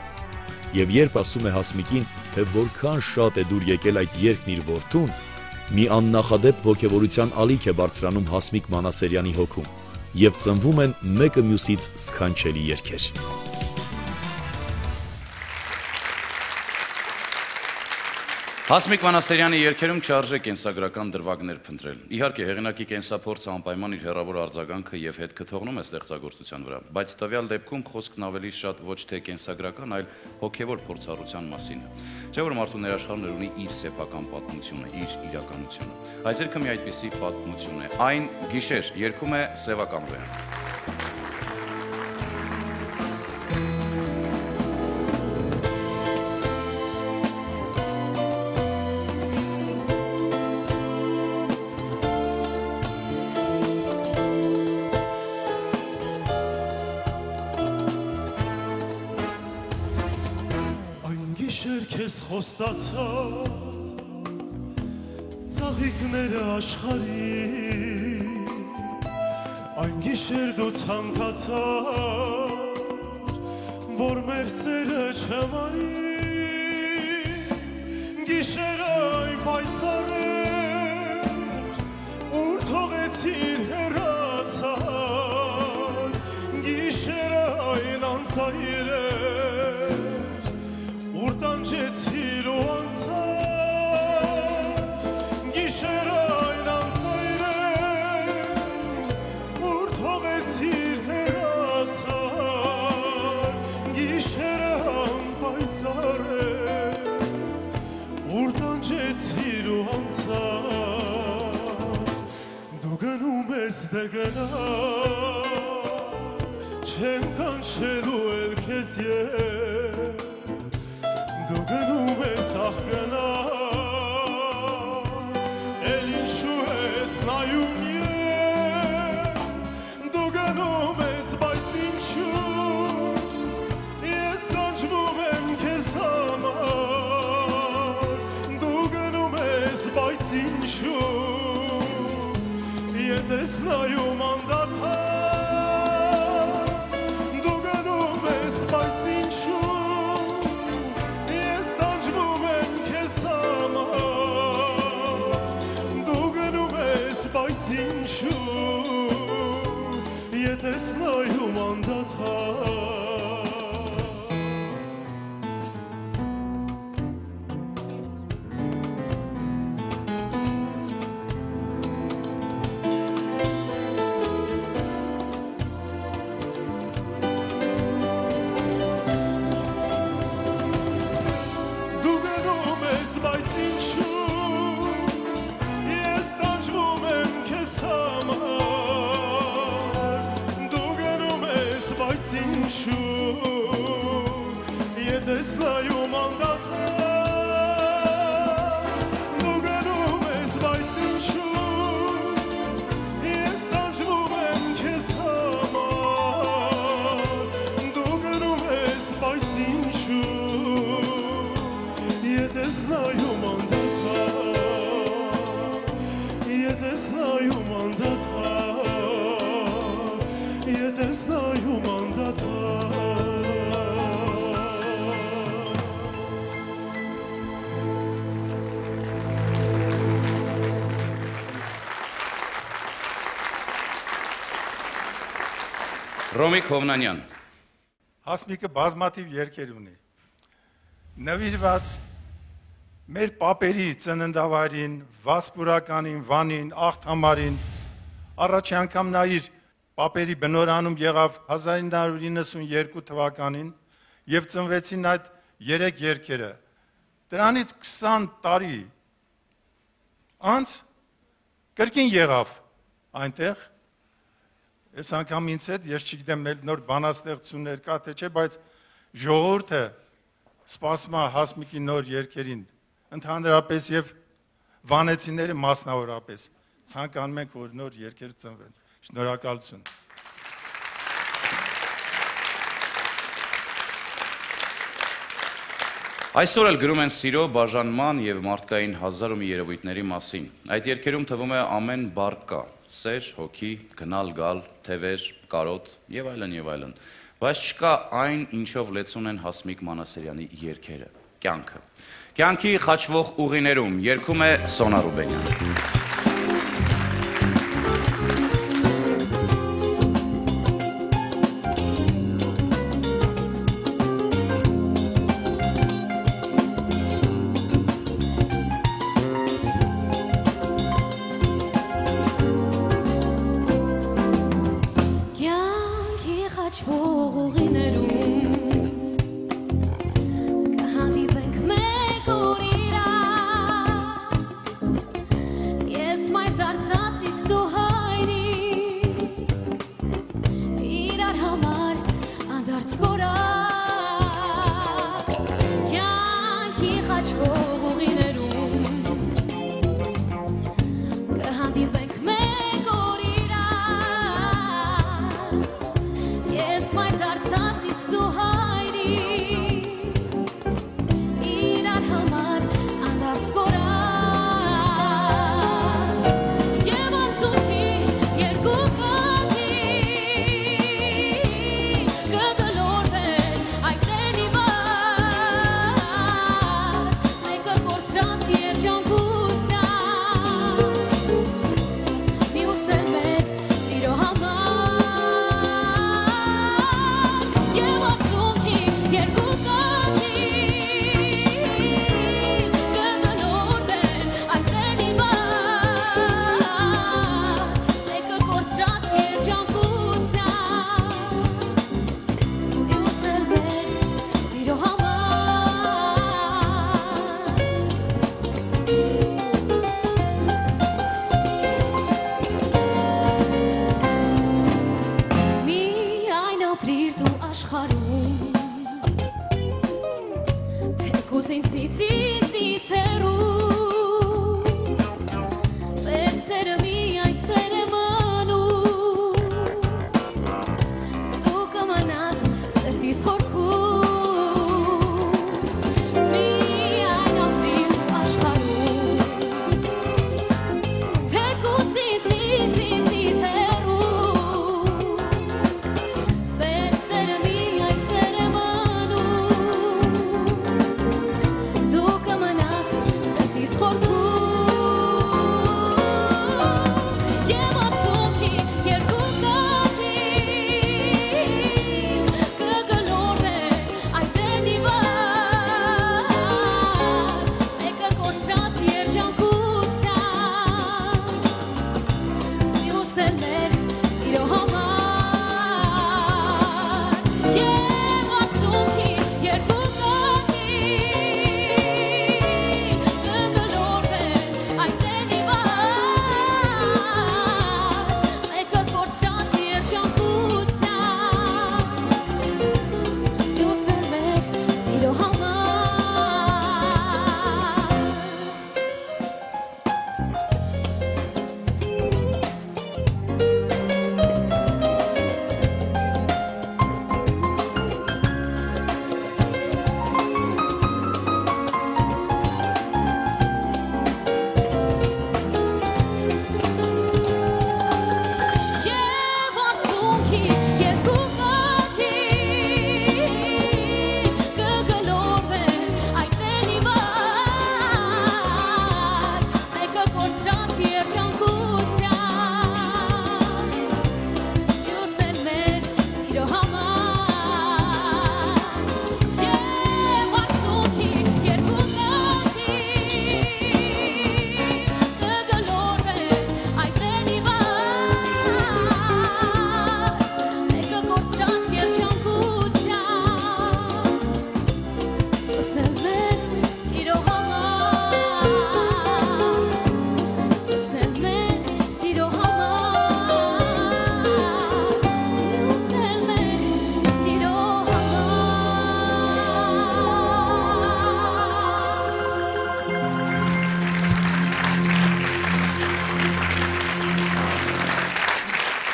եւ երբ ասում է Հասմիկին, թե որքան շատ է դուր եկել այդ երգն իր որդուն, մի աննախադեպ ոգևորության ալիք է բարձրանում Հասմիկ Մանասերյանի հոգում, եւ ծնվում են մեկը մյուսից սքանչելի երգեր։ Հասմիկ Մանասերյանի երգերում չարժե կենսագրական դրվագներ փնտրել։ Իհարկե, հեղինակի կենսափորձը անպայման իր հեռավոր արձագանքը եւ հետքը թողնում է ստեղծագործության վրա, բայց տվյալ դեպքում խոսքն ավելի շատ ոչ թե կենսագրական, այլ հոգեվոր փորձառության մասին է։ Չէ՞ որ մարդու ներաշխարհն ունի իր սեփական պատմությունը, իր իրականությունը։ Այս երգը մի այդպիսի պատմություն է։ Այն գիշեր երգում է Սևա Կամրոյանը։ Քեզ խոստացա ծաղիկները աշխարհի այն գիշեր դու ցանկացար որ մեր սերը չմարի գիշերը այն պայծառ էր ուր թողեցիր հեռացար գիշերը այն անցայր Ջեցիր ու անցար, գիշերը այն անցայր ուր թողեցիր հեռացար, գիշերը անպայծառ ուր տանջեցիր ու անցար, դու գնում ես դե գնա, չեմ կանչելու էլ քեզ Դու գնում ես աղգնա, էլ ինչու ես նայում Դու գնում ես, բայց ինչու Ես տանջվում եմ քեզ համար Դու գնում ես, բայց ինչու Ետ ես նայում անդադար Դու գնում ես, բայց ինչու Ետ ես նայում անդադար Դու գնում ես, բայց ինչու Ես տանջվում եմ քեզ համար Ետ ես նայում անդադար Դու գնում ես, բայց ինչու Ես տանջվում եմ քեզ համար Դու գնում ես, բայց ինչու Ետ ես նայում անդադար Ետ ես նայում անդադար Ետ ես նայում անդադար Ռոմիկ Հովնանյան Հասմիկը բազմաթիվ երգեր ունի։ Նվիրված մեր պապերի ծննդավայրին, Վասպուրականին, Վանին, Աղթամարին, առաջ անգամ նա իր պապերի բնորանում եղավ 1992 թվականին եւ ծնվեցին այդ 3 երգերը։ Դրանից 20 տարի անց կրկին եղավ այնտեղ Ես անգամ ինձ հետ, ես չգիտեմ նոր բանաստեղծություններ կա թե չէ, բայց ժողովուրդը սպասում է Հասմիկի նոր երգերին, ընդհանրապես եւ վանեցիները մասնավորապես ցանկանում ենք, որ նոր երգեր ծնվեն։ Շնորհակալություն։ Այսօր էլ գրում են սիրո, բաժանման և մարդկային հազար ու մի երևույթների մասին։ Այդ երգերում թվում է ամեն բառ կա՝ սեր, հոգի, գնալ, գալ, թևեր, կարոտ և այլն և այլն։ Բայց չկա այն, ինչով լեցուն են Հասմիկ Մանասերյանի երգերը՝ կյանքը։ Կյանքի խաչվող ուղիներում երգում է Սոնա Ռուբենյանը։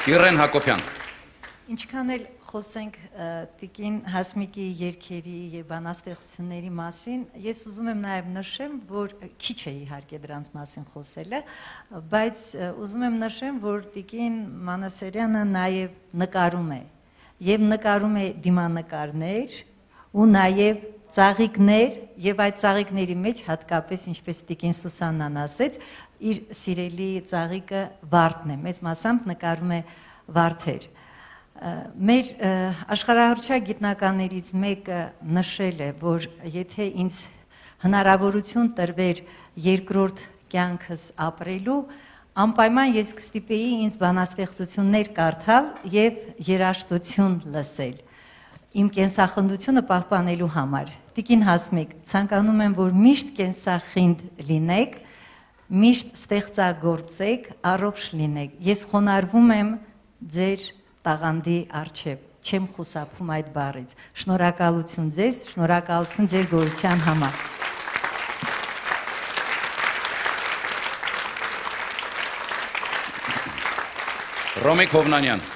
Իրեն Հակոբյան։ Ինչքան էլ խոսենք Տիկին Հասմիկի երգերի եւ բանաստեղծությունների մասին, ես ուզում եմ նաեւ նշեմ, որ քիչ է իհարկե դրանց մասին խոսելը, բայց ուզում եմ նշեմ, որ Տիկին Մանասերյանը նաեւ նկարում է եւ նկարում է դիմանկարներ ու նաեւ ծաղիկներ եւ այդ ծաղիկների մեջ հատկապես ինչպես Տիկին Սուսաննան ասեց, իր սիրելի ծաղիկը վարդն է, մեծ մասամբ նկարում է վարդեր։ Մեր աշխարհահռչակ գիտնականներից մեկը նշել է, որ եթե ինձ հնարավորություն տրվեր երկրորդ կյանքս ապրելու, անպայման ես կստիպեի ինձ բանաստեղծություններ կարդալ եւ երաժշտություն լսել իմ կենսախնդությունը պահպանելու համար։ Տիկին Հասմիկ, ցանկանում եմ, որ միշտ կենսախինդ լինեք, միշտ ստեղծագործեք, առողջ լինեք։ Ես խոնարհվում եմ ձեր տաղանդի առջև, չեմ խուսափում այդ բառից։ Շնորհակալություն ձեզ, շնորհակալություն ձեր գորության համար։ Ռոմիկ Հովնանյան։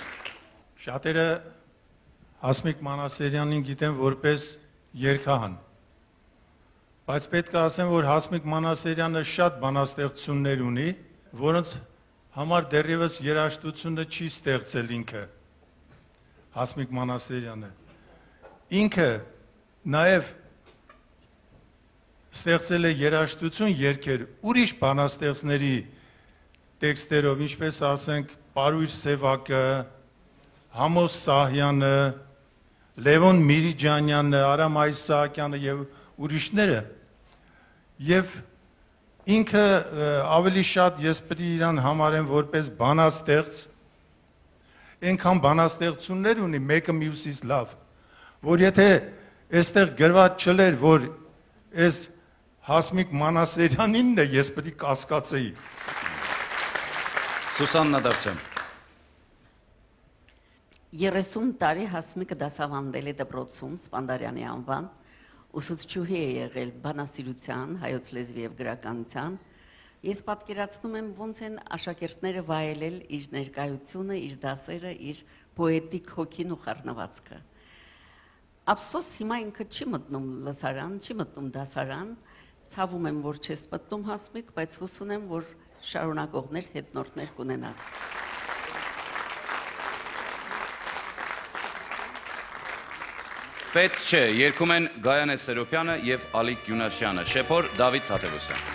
Շատերը Հասմիկ Մանասերյանին գիտեն որպես երգահան։ Բայց պետք է ասեմ, որ Հասմիկ Մանասերյանը շատ բանաստեղծություններ ունի, որոնց համար դեռևս երաժշտությունը չի ստեղծել ինքը։ Հասմիկ Մանասերյանը։ Ինքը նաև ստեղծել է երաժշտություն երգեր ուրիշ բանաստեղծների տեքստերով, ինչպես ասենք Պարույր Սևակը, Համոս Սահյանը, Լևոն Միրիջանյանը, Արամ Այսահակյանը եւ ուրիշները, եւ ինքը ավելի շատ ես պետք է իրան համարեմ որպես բանաստեղծ, այնքան բանաստեղծություններ ունի մեկը մյուսից լավ, որ եթե այստեղ գրված չլեր, որ այս Հասմիկ Մանասերյանինն է, ես պետք է կասկածեի։ Սուսաննա Դավթյան։ 30 տարի Հասմիկը դասավանդել է դպրոցում Սպանդարյանի անվան, ուսուցչուհի է եղել բանասիրության, հայոց լեզվի եւ գրականության։ Ես պատկերացնում եմ ոնց են աշակերտները վայելել իր ներկայությունը, իր դասերը, իր պոետիկ հոգին ու խառնվածքը։ Ափսոս հիմա ինքը չի մտնում լսարան, չի մտնում դասարան, ցավում եմ, որ չես մտնում Հասմիկ, բայց հույս ունեմ, որ շարունակողներ, հետնորդներ կունենաս։ Պետք չէ, երգում են Գայանե Սերոպյանը եւ Ալիկ Յունաշյանը, շեփոր Դավիթ Թադևոսյան։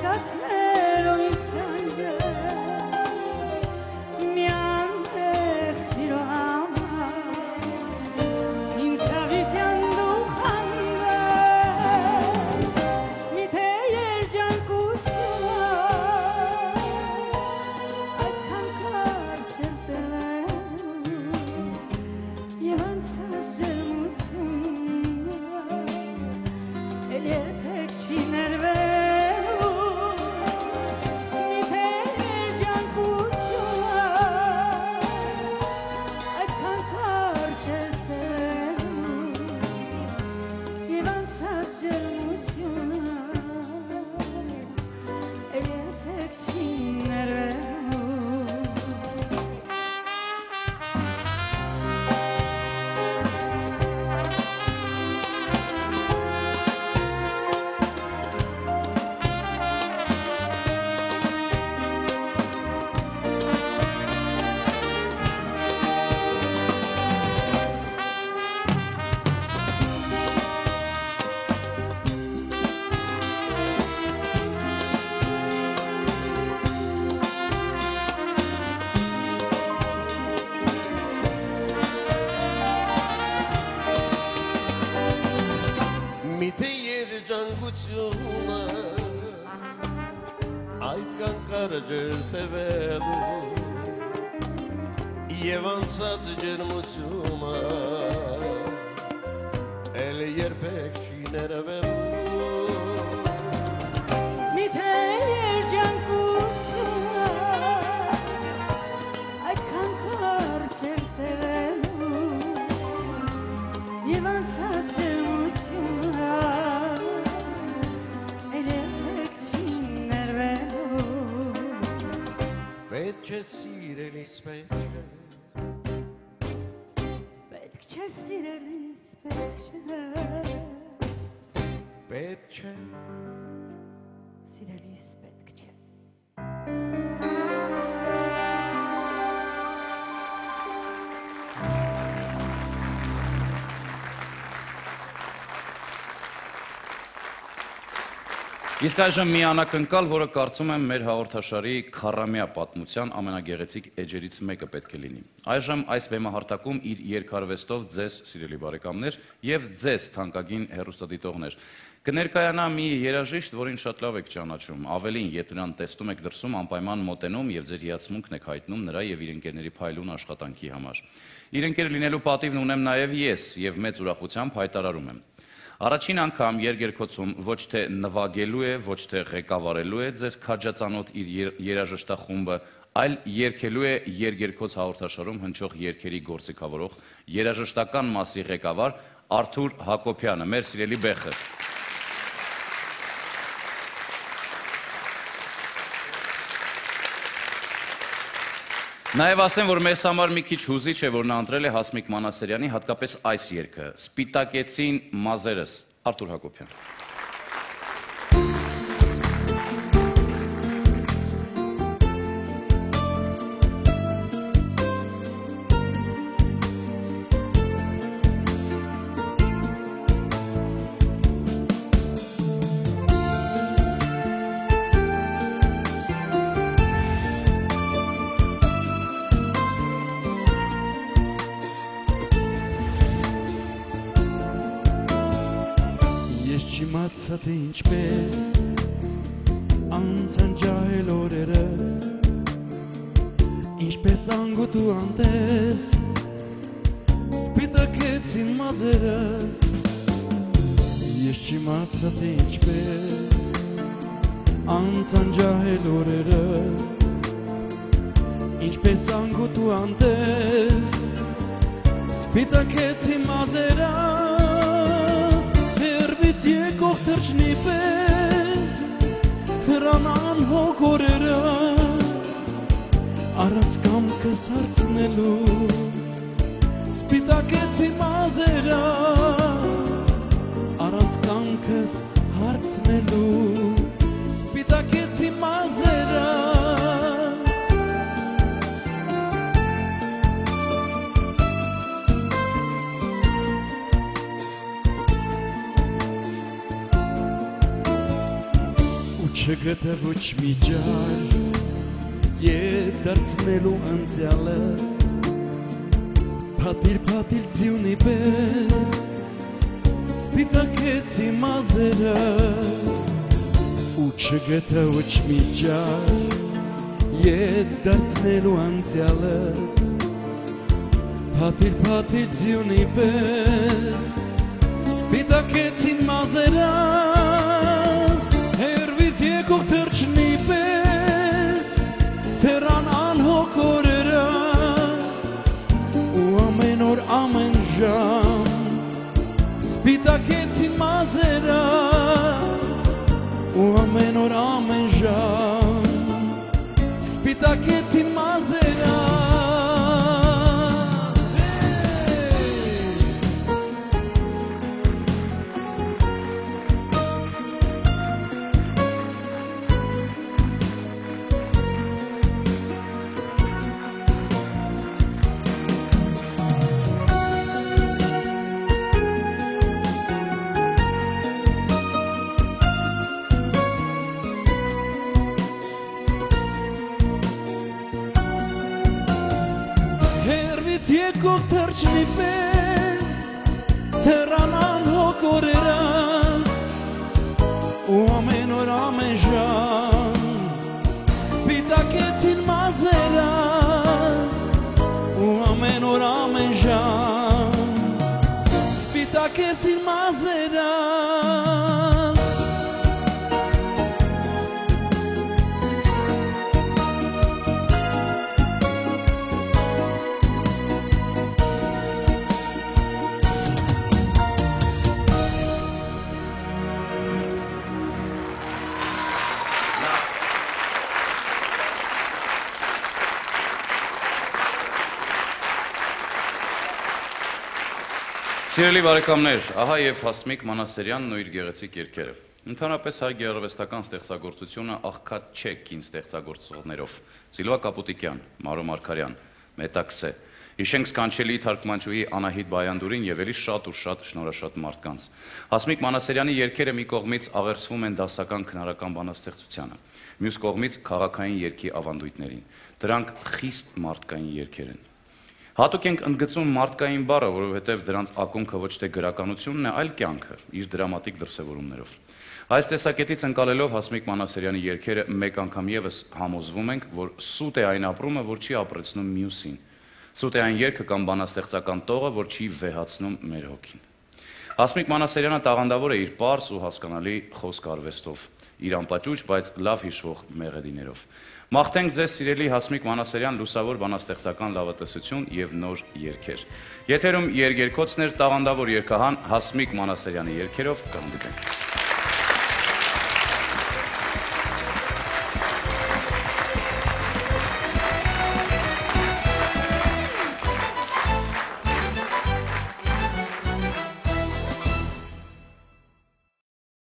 That's ջեր տևելու Եվ անցած ջերմությունը Էլ երբեք չի ներվելու Միթե երջանկությունը այդքան կարճ էր տևելու Եվ անցած ջերմությունը էլ երբեք չի ներվելու Պետք է սիրելիս պետք է Պետք չէ սիրելիս պետք չէ Պետք չէ Սիրելիս պետք չէ Իսկ այժմ մի անակնկալ, որը կարծում եմ մեր հաղորդաշարի քառամյա պատմության ամենագեղեցիկ էջերից մեկը պետք է լինի։ Այժմ այս բեմահարտակում իր երկարվեստով ձեզ, սիրելի բարեկամներ, եւ ձեզ թանկագին հեռուստադիտողներ, կներկայանա մի երաժիշտ, որին շատ լավ եք ճանաչում, ավելին, երբ նրան տեսնում եք դրսում, անպայման մոտենում եւ ձեր հիացմունքն եք հայտնում նրա եւ իր ընկերների փայլուն աշխատանքի համար։ Իր ընկեր լինելու պատիվն ունեմ նաեւ ես եւ մեծ ուրախությամբ հայտարարում եմ։ Առաջին անգամ երգերքոցում ոչ թե նվագելու է, ոչ թե ղեկավարելու է ձեզ քաջածանոթ իր երաժշտախումբը, այլ երգելու է երգերքոց հաղորդաշարում հնչող երգերի գործիքավորող երաժշտական մասի ղեկավար Արթուր Հակոբյանը, մեր սիրելի բեխը։ Նաև ասեմ, որ մեզ համար մի քիչ հուզիչ է, որ նա ընտրել է Հասմիկ Մանասերյանի հատկապես այս երգը՝ «Սպիտակեցին մազերս», Արթուր Հակոբյան։ Չիմացա թե ինչպես անցան ջահել օրերս Ինչպես անգուտ ու անտես Սպիտակեցին մազերս Ես չիմացա թե ինչպես անցան ջահել օրերս Ինչպես անգուտ ու անտես Սպիտակեցին մազերս Եկող թրջնի պես Թրան անհոգ օրերս Առանց կամքս հարցնելու Սպիտակեցի մազերս Առանց կամքս հարցնելու Սպիտակեցի մազերս Չգտա ոչ մի ջար Եվ դարձնելու անցյալս Փաթիր ձյունի պես Սպիտակեցի մազերս Ու չգտա ոչ մի ջար Եվ դարձնելու անցյալս Փաթիր ձյունի պես Սպիտակեցի մազերս Եկող թրջնի պես Թերան անհոգ օրերս Ու ամեն օր ամեն ժամ Սպիտակեցի մազերս Ու ամեն օր ամեն ժամ Սպիտակեցի մազերս Եկող թրջնի պես Թրան անհոգ օրերս Ու ամեն օր ամեն ժամ Սպիտակեցին մազերս ու ամեն օր ամեն ժամ Սպիտակեցին մազերս Սիրելի բարեկամներ, ահա եւ Հասմիկ Մանասերյանն ու իր գեղեցիկ երգերը։ Ընդհանրապես հայ գեղարվեստական ստեղծագործությունը աղքատ չէ կին ստեղծագործողներով։ Սիլվա Կապուտիկյան, Մարո Մարգարյան, Մետաքսե, հիշենք սքանչելի թարգմանչուհի Անահիտ Բայանդուրին եւ ելի շատ ու շատ շնորհաշատ մարդկանց։ Հասմիկ Մանասերյանի երգերը մի կողմից աղերսվում են դասական քնարական բանաստեղծությանը, մյուս կողմից քաղաքային երգի ավանդույթներին։ Դրանք խիստ մարդկային երգեր են։ Հատուկ ենք ընդգծում մարդկային բառը, որովհետև դրանց ակունքը ոչ թե գրականությունն է, այլ կյանքը, իր դրամատիկ դրսևորումներով։ Այս տեսակետից ընկալելով Հասմիկ Մանասերյանի երգերը մեկ անգամ եւս համոզվում ենք, որ սուտ է այն ապրումը, որ չի ապրեցնում մյուսին։ Սուտ է այն երգը կամ բանաստեղծական տողը, որ չի վեհացնում մեր հոգին։ Հասմիկ Մանասերյանը տաղանդավոր է իր պարզ ու հասկանալի խոսք արվեստով, իր անպաճուճ, բայց լավ հիշվող մեղեդիներով։ Մաղթենք ձեզ սիրելի Հասմիկ Մանասերյան լուսավոր բանաստեղծական լավատեսություն եւ նոր երգեր։ Եթերում երգերկոցներ տաղանդավոր երգահան Հասմիկ Մանասերյանի երգերով կհանդիպենք։